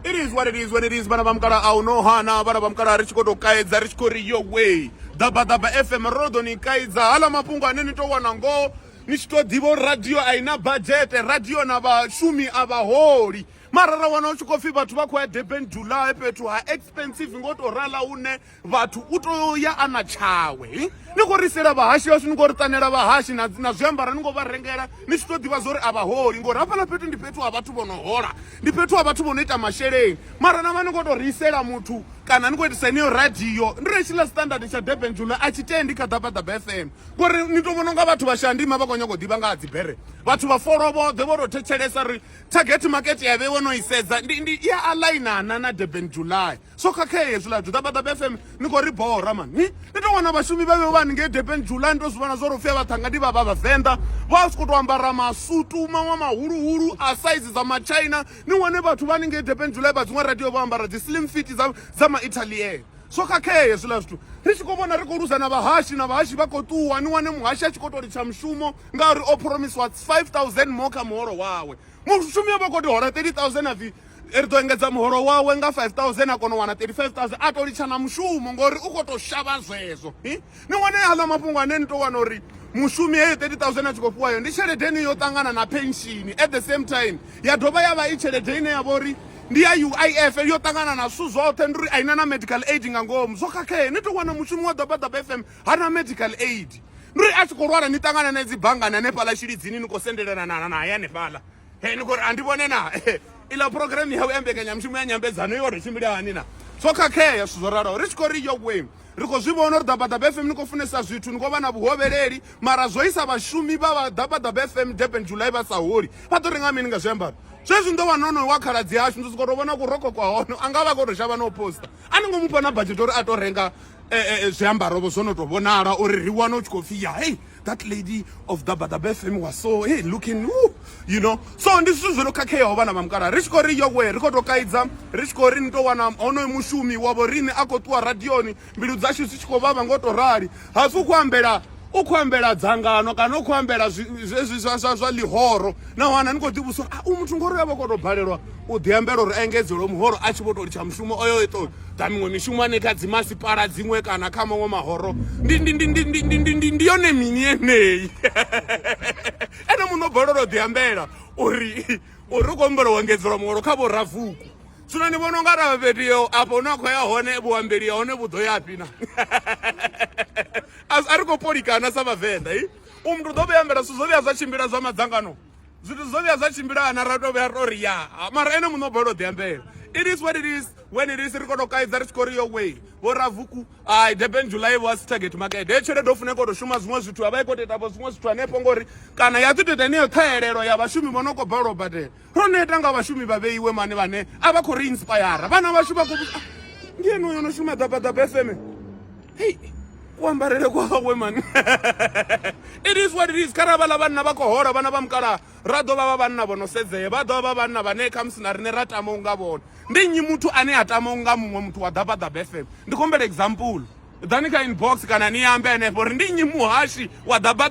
It is what it is when it is. Bana bamkara au no hana bana bamkara richikoto kaidza richikori your way. Daba FM rodo ni kaidza hala mapunga aneni to wanango nishito divo radio aina budget radio na vhashumi avahori marara wana uchikofi vatu vako ya Durban July petu ha expensive ngoto rala une vatu utoya ana chawe niko risera vhashi vasu niko ritanera vhashi na zviambara niko varengera nishito diva zori avahori ngori hapana petu ndi petu avatu vonohora ndi petu avatu vonoita mashereni marana vaniko to risera mutu kana niko tisainiyo radio ndirechila standard cha Durban July achitendi kadaba FM ngori nitovononga vatu vashandima vakonyoko diva ngadzibhere vatu vaforovo devorotechelesa ri target market yave wonoisedza ndi ya alainana na Durban July so kakeye zviladzu daba FM niko ribhora man nitowana vashumi vave vanhu ngeDurban July ndozvivana zorofya vatanga ndiva vavavhenda vasikutoambara masutu mamwe mahuruhuru asaizi zamachina niwane vatu vani ngeDurban July vadzimwe radio vaambara dzisilim fit zamaitalian so kakeye zvilavzvitu richikovona rikuruza na vahashi vakotuwa niwane muhashi achikotori chamshumo ngauri opromiswa 5,000 moka muhoro wawe mushumi vakoti hora 30,000 avi ritoengedza muhoro wawe nga 5,000 akonowana 35,000 atorichana mushumo ngori ukotoshava zwezvo niwane hala mapungu aneni towana uri mushumi yeyo 30,000 achikopuwayo ndi cheredeni yotangana na penshini at the same time yadhova yava icheredhe ine yavori ndiya UIF yotangana na svu zvote ndiri aina na medical aid ngangomu zvokakeye nitowana mushumi wa daba FM hana medical aid ndiri achikorwara nitangana nedzibhangana nepala shiridzini nikosenderana naye nepala nikori andivonena ila program yawe yambekanya mushumu yanyambedzano iyo richimbira hanina zvokakeye zvizoraro richikori yogwe rikozvivona uri daba FM nikofunesa zvitu nikova na vuhovereri mara zvoisa vashumi vava daba FM Durban July vasahori vatoringa mini ngazviambara zvezvi ndovanono wakaradzi yashu ndosikotovona kuroko kwahono angava kotoshava noposta anongomupa na budget uri atorenga zviambaro zvonotovonara uri riwana uchikofiya hey that lady of daba FM was so hey looking you know so ndizvo zvinokakayawo vana vamukara richikori yokwe rikotokaidza richikori nitowana ono mushumi wavo rini akotuwa radioni mbilu dzashu dzichikovava ngotorari hasi ukuambela dzangano kana ukuambela zvalihoro nawana nikodivuswa umutu ngoro yavo kotobhalelwa udhiambelo uri aengedzelo muhoro achivotori chamushumo oyo ito damimwe mishumo anekadzimasipara dzimwe kana kamamwe mahoro ndiyone mini yeneyi ene munobhalelwa udhiambela uri ukombela uengedzelo muhoro kavoravhuku zvino ndivona ungara vapetiyo apo unakoya hone vuamberi yahone vudhoyapina asi arikopolikana savavhenda umntu udoveyambera zvizovya zvachimbira zvamadzangano zvintu zvizovya zvachimbira ana ratovya roriya mara ene munobhalelwa udhiambela it is what it is when it is rikotokaidza richikori your way voravhuku Durban July was target market echeredo funeka kutoshuma zvimwe zvitu avaikotetapo zvimwe zvitu anepo ngori kana yatitoita neyo tayerero yavashumi vonokobhalelwa bhate ronoita nga vashumi vaveiwe mani vane avakoriinspira vana vashuma ngeno yonoshuma daba FM hey kuambarele kwawe mani it is what it is karavala vanna vakohora vana vamukara rado vava vanna vonosedzeye vadova vanna vane kamsina rine ratama ungavona ndinyi mutu ane atama unga mumwe mutu wa daba FM ndikombela example dhanika inbox kana niyambe anepo ri ndinyi muhashi wa daba